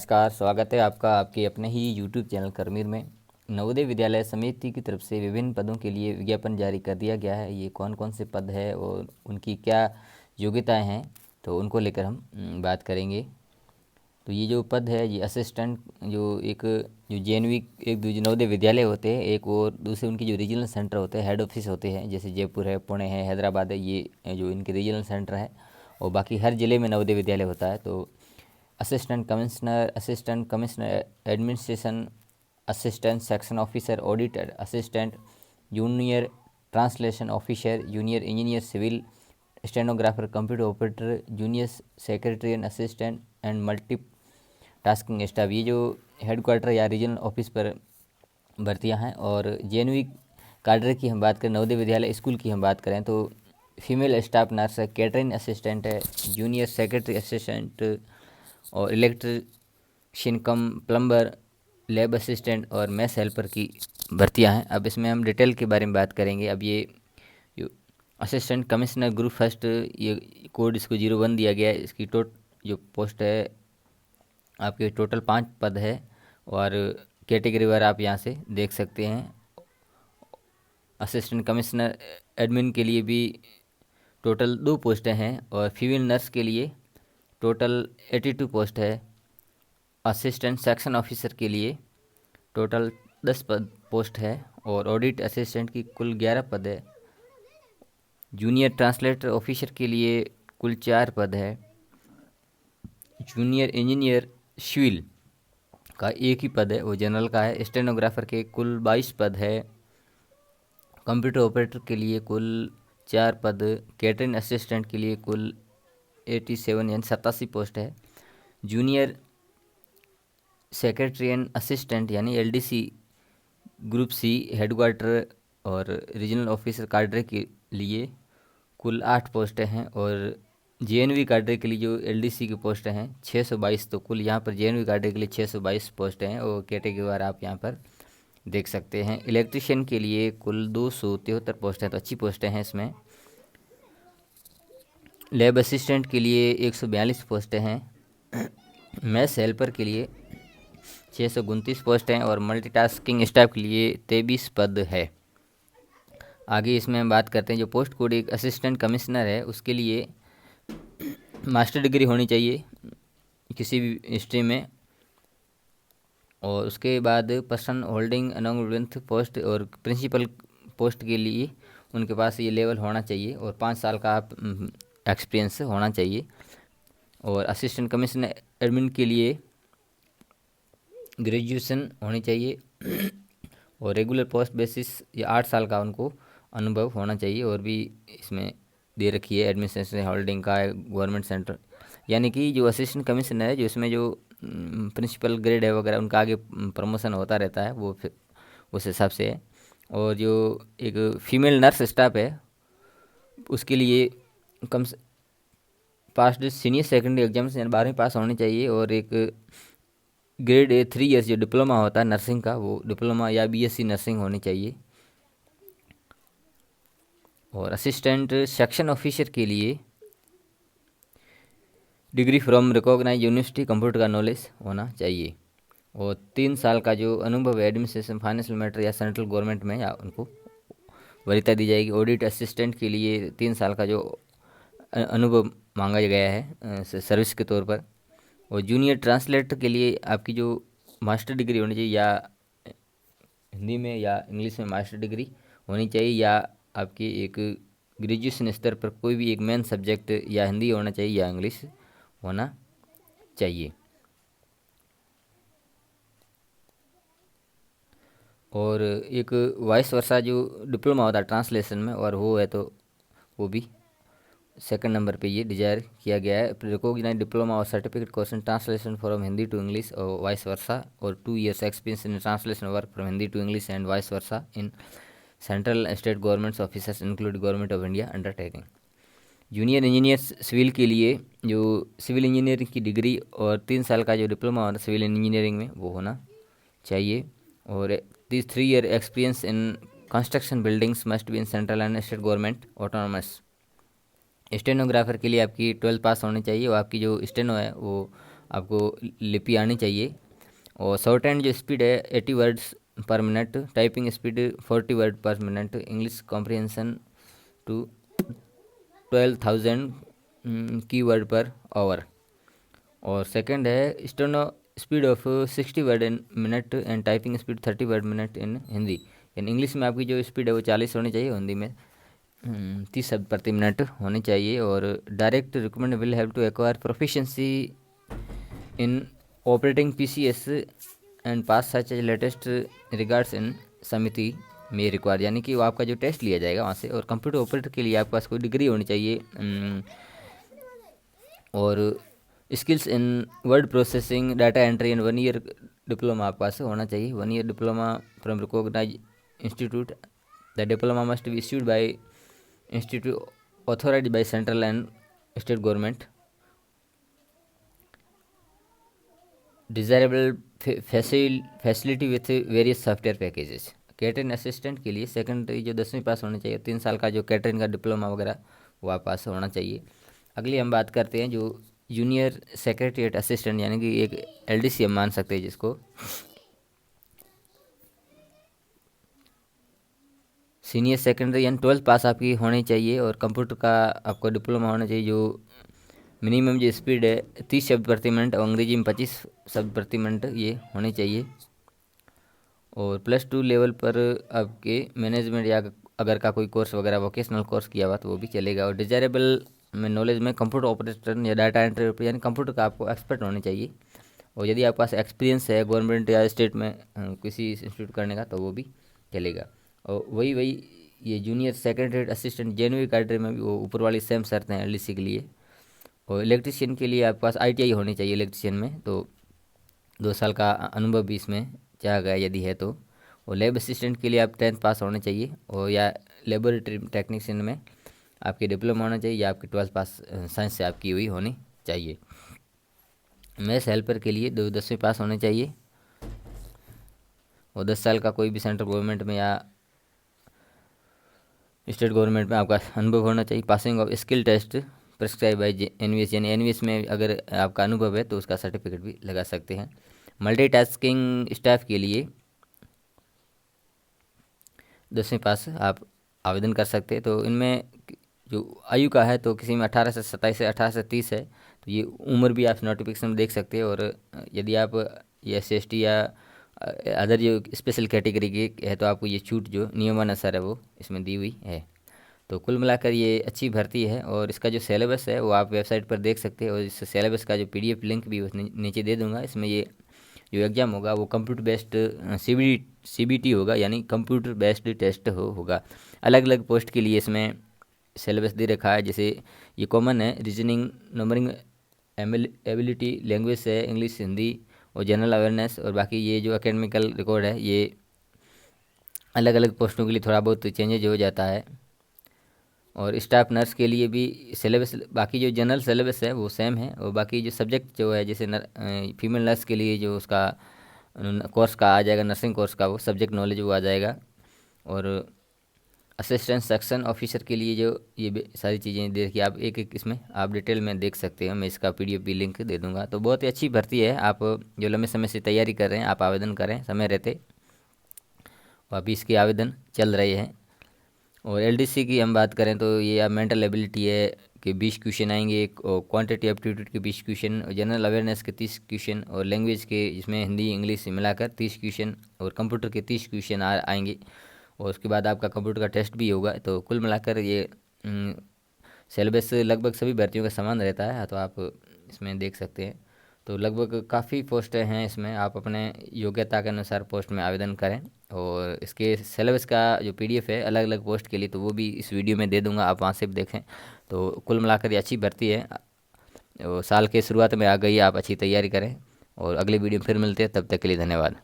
नमस्कार, स्वागत है आपका आपके अपने ही यूट्यूब चैनल करमीर में। नवोदय विद्यालय समिति की तरफ से विभिन्न पदों के लिए विज्ञापन जारी कर दिया गया है। ये कौन कौन से पद है और उनकी क्या योग्यताएं हैं, तो उनको लेकर हम बात करेंगे। तो ये जो पद है, ये असिस्टेंट, जो जेएनवी एक दूसरे नवोदय विद्यालय होते हैं, एक और दूसरे उनके जो रीजनल सेंटर होते हैं, हेड ऑफिस होते हैं, जैसे जयपुर है, पुणे है, हैदराबाद है, ये जो इनके रीजनल सेंटर है। और बाकी हर ज़िले में नवोदय विद्यालय होता है। तो assistant commissioner administration, assistant section officer, auditor, assistant junior translation officer, junior engineer civil, stenographer, computer operator, junior secretariat assistant and multi tasking staff, ये जो हेडक्वार्टर या रीजनल ऑफिस पर भर्तियां हैं। और जेएनवी काडर की हम बात करें, नवोदय विद्यालय स्कूल की हम बात करें, तो फीमेल स्टाफ नर्स है, कैटरिंग असिस्टेंट है, जूनियर सेक्रेटरी असिस्टेंट और इलेक्ट्रीशियन कम प्लम्बर, लैब असिस्टेंट और मैस हेल्पर की भर्तियां हैं। अब इसमें हम डिटेल के बारे में बात करेंगे। अब ये जो असिस्टेंट कमिश्नर ग्रुप फर्स्ट, ये कोड इसको 01 दिया गया है। इसकी जो पोस्ट है आपके टोटल 5 पद है और कैटेगरी वार आप यहाँ से देख सकते हैं। असिस्टेंट कमिश्नर एडमिन के लिए भी टोटल 2 पोस्टें हैं और फीमेल नर्स के लिए टोटल 82 पोस्ट है। असिस्टेंट सेक्शन ऑफिसर के लिए टोटल 10 पोस्ट है और ऑडिट असिस्टेंट की कुल 11 पद है। जूनियर ट्रांसलेटर ऑफिसर के लिए कुल 4 पद है। जूनियर इंजीनियर सिविल का एक ही पद है, वो जनरल का है। स्टेनोग्राफर के कुल 22 पद है। कंप्यूटर ऑपरेटर के लिए कुल 4 पद। कैटरिंग असिस्टेंट के लिए कुल 87 यानी 87 पोस्ट है। जूनियर सेक्रेटरियन असिस्टेंट यानी एलडीसी ग्रुप सी हेडक्वार्टर और रीजनल ऑफिसर काडरे के लिए कुल 8 पोस्टें हैं। और जेएनवी काडरे के लिए जो एलडीसी की पोस्टें हैं 622। तो कुल यहाँ पर जेएनवी काडरे के लिए 622 पोस्टें हैं और कैटेगरी वार आप यहाँ पर देख सकते हैं। इलेक्ट्रीशियन के लिए कुल 273 पोस्टें हैं, तो अच्छी पोस्टें हैं इसमें। लैब असिस्टेंट के लिए 142 पोस्टें हैं। मैथ्स हेल्पर के लिए 629 पोस्ट हैं और मल्टीटास्किंग स्टाफ के लिए 23 पद है। आगे इसमें हम बात करते हैं जो पोस्ट कोड एक असिस्टेंट कमिश्नर है, उसके लिए मास्टर डिग्री होनी चाहिए किसी भी स्ट्रीम में। और उसके बाद पर्सन होल्डिंग अनोवेंथ पोस्ट और प्रिंसिपल पोस्ट के लिए उनके पास ये लेवल होना चाहिए और 5 साल का आप एक्सपीरियंस होना चाहिए। और असिस्टेंट कमिश्नर एडमिन के लिए ग्रेजुएशन होनी चाहिए और रेगुलर पोस्ट बेसिस या 8 साल का उनको अनुभव होना चाहिए। और भी इसमें दे रखी है एडमिनिस्ट्रेशन होल्डिंग का गवर्नमेंट सेंटर, यानी कि जो असिस्टेंट कमिश्नर है, जो इसमें जो प्रिंसिपल ग्रेड है वगैरह, उनका आगे प्रमोशन होता रहता है, वो फिर उस हिसाब से है। और जो एक फीमेल नर्स स्टाफ है, उसके लिए कम से पास सीनियर सेकेंडरी एग्जाम से 12वीं पास होनी चाहिए। और एक ग्रेड 3 ईयर्स जो डिप्लोमा होता है नर्सिंग का, वो डिप्लोमा या बीएससी नर्सिंग होनी चाहिए। और असिस्टेंट सेक्शन ऑफिसर के लिए degree from recognise university, computer का नॉलेज होना चाहिए। और 3 साल का जो अनुभव है एडमिनिस्ट्रेशन, फाइनेंशियल मैटर या सेंट्रल गवर्नमेंट में, या उनको वरीयता दी जाएगी। ऑडिट असिस्टेंट के लिए 3 साल का जो अनुभव मांगा गया है सर्विस के तौर पर। और जूनियर ट्रांसलेटर के लिए आपकी जो मास्टर डिग्री होनी चाहिए, या हिंदी में या इंग्लिश में मास्टर डिग्री होनी चाहिए, या आपकी एक ग्रेजुएशन स्तर पर कोई भी एक मेन सब्जेक्ट या हिंदी होना चाहिए या इंग्लिश होना चाहिए। और एक वाइस वर्सा जो डिप्लोमा होता है ट्रांसलेशन में, और वो है तो वो भी सेकंड नंबर पे ये डिजायर किया गया है। रिकॉग्नाइज डिप्लोमा और certificate course in translation from Hindi to English और वाइस वर्सा, और 2 years experience in translation work from Hindi to English and vice versa in central state governments officers include government of India undertaking. Junior engineer civil के लिए जो civil engineering की degree और 3 साल का जो डिप्लोमा होता है सिविल इंजीनियरिंग में, वो होना चाहिए। और 3 year experience in construction buildings must be in central and state government autonomous. Stenographer के लिए आपकी 12 पास होनी चाहिए और आपकी जो स्टेनो है वो आपको लिपि आनी चाहिए। और शॉर्ट हैंड जो स्पीड है 80 words per minute, typing speed 40 word per minute, English comprehension to 12,000 keyword per hour. और सेकंड है steno speed of 60 word in minute and typing speed 30 word minute in Hindi. यानी इंग्लिश में आपकी जो speed है वो 40 होनी चाहिए, हिंदी में 30 शब्द प्रति मिनट होनी चाहिए। और direct recommend will have to acquire proficiency in operating PCS and pass such as latest regards in समिति में रिक्वायर, यानी कि वो आपका जो टेस्ट लिया जाएगा वहाँ से। और कंप्यूटर ऑपरेटर के लिए आपके पास कोई डिग्री होनी चाहिए। और skills in word processing, data entry and 1 year diploma आपके पास होना चाहिए, 1 year diploma from recognise institute. The diploma must be issued by institute authorised by central and state government. Desirable facility with various software packages. Catering assistant के लिए secondary जो 10वीं पास होना चाहिए, 3 साल का जो कैटरिंग का डिप्लोमा वगैरह वो आप पास होना चाहिए। अगली हम बात करते हैं जो जूनियर सेक्रेटरीट असिस्टेंट, यानी कि एक LDC हम मान सकते हैं जिसको। सीनियर सेकेंडरी यानी 12th पास आपकी होनी चाहिए और कंप्यूटर का आपको डिप्लोमा होना चाहिए। जो मिनिमम जो स्पीड है 30 शब्द प्रति मिनट और अंग्रेजी में 25 शब्द प्रति मिनट ये होनी चाहिए। और +2 लेवल पर आपके मैनेजमेंट या अगर का कोई कोर्स वगैरह वोकेशनल कोर्स किया हुआ तो वो भी चलेगा। और डिजायरेबल में नॉलेज में कंप्यूटर ऑपरेटर या डाटा एंट्री यानी कंप्यूटर का आपको एक्सपर्ट होने चाहिए। और यदि आपके पास एक्सपीरियंस है गवर्नमेंट या स्टेट में किसी इंस्टीट्यूट करने का तो वो भी चलेगा। और वही ये junior secretariat assistant JNV cadre में भी वो ऊपर वाली सेम शर्त हैं LDC के लिए। और इलेक्ट्रीशियन के लिए आपके पास ITI होनी चाहिए इलेक्ट्रीशियन में, तो 2 साल का अनुभव भी इसमें चाहा गया यदि है तो। और लैब असिस्टेंट के लिए आप 10th पास होने चाहिए और या लेबोरेटरी टेक्नीशियन में आपकी डिप्लोमा होना चाहिए या आपकी 12th पास साइंस से आपकी हुई होनी चाहिए। मैथ्स हेल्पर के लिए 10वीं पास होने चाहिए और 10 साल का कोई भी सेंट्रल गवर्नमेंट में या स्टेट गवर्नमेंट में आपका अनुभव होना चाहिए। Passing of skill test prescribe by NVS, यानी NVS में अगर आपका अनुभव है तो उसका सर्टिफिकेट भी लगा सकते हैं। मल्टीटास्किंग स्टाफ के लिए 10वीं पास आप आवेदन कर सकते हैं। तो इनमें जो आयु का है तो किसी में 18 से 27 है, 18 से 30 है, तो ये उम्र भी आप नोटिफिकेशन में देख सकते हैं। और यदि आप ये SC या अदर जो स्पेशल कैटेगरी के है तो आपको ये छूट जो नियमानुसार है वो इसमें दी हुई है। तो कुल मिलाकर ये अच्छी भर्ती है और इसका जो सिलेबस है वो आप वेबसाइट पर देख सकते हैं। और इस सिलेबस का जो PDF लिंक भी नीचे दे दूंगा। इसमें ये जो एग्ज़ाम होगा वो कंप्यूटर बेस्ड CBT होगा, यानी कंप्यूटर बेस्ड टेस्ट होगा। अलग अलग पोस्ट के लिए इसमें सिलेबस दे रखा है। जैसे ये कॉमन है रीजनिंग, नंबरिंग एबिलिटी, लैंग्वेज है इंग्लिश, हिंदी और जनरल अवेयरनेस। और बाकी ये जो एकेडमिकल रिकॉर्ड है ये अलग अलग पोस्टों के लिए थोड़ा बहुत चेंजेज हो जाता है। और स्टाफ नर्स के लिए भी सिलेबस बाकी जो जनरल सिलेबस है वो सेम है। और बाकी जो सब्जेक्ट जो है जैसे फीमेल नर्स के लिए जो उसका कोर्स का आ जाएगा नर्सिंग कोर्स का वो सब्जेक्ट नॉलेज वो आ जाएगा। और असिस्टेंट सेक्शन ऑफिसर के लिए जो ये सारी चीज़ें देखिए आप एक एक इसमें आप डिटेल में देख सकते हैं। मैं इसका PDF भी लिंक दे दूंगा। तो बहुत ही अच्छी भर्ती है, आप जो लंबे समय से तैयारी कर रहे हैं आप आवेदन करें समय रहते। अभी इसके आवेदन चल रहे हैं। और LDC की हम बात करें तो ये आप मेंटल एबिलिटी है कि 20 क्वेश्चन आएंगे, और क्वांटिटी एप्टीट्यूड के 20 क्वेश्चन, और जनरल अवेयरनेस के 30 क्वेश्चन, और लैंग्वेज के इसमें हिंदी इंग्लिश मिलाकर 30 क्वेश्चन, और कंप्यूटर के 30 क्वेश्चन आएंगे। और उसके बाद आपका कंप्यूटर का टेस्ट भी होगा। तो कुल मिलाकर ये सिलेबस लगभग सभी भर्तियों का समान रहता है, तो आप इसमें देख सकते हैं। तो लगभग काफ़ी पोस्टें हैं इसमें, आप अपने योग्यता के अनुसार पोस्ट में आवेदन करें। और इसके सिलेबस का जो PDF है अलग अलग पोस्ट के लिए तो वो भी इस वीडियो में दे दूंगा, आप वहाँ से भी देखें। तो कुल मिलाकर ये अच्छी भर्ती है और साल के शुरुआत में आ गई, आप अच्छी तैयारी करें। और अगले वीडियो में फिर मिलते हैं, तब तक के लिए धन्यवाद।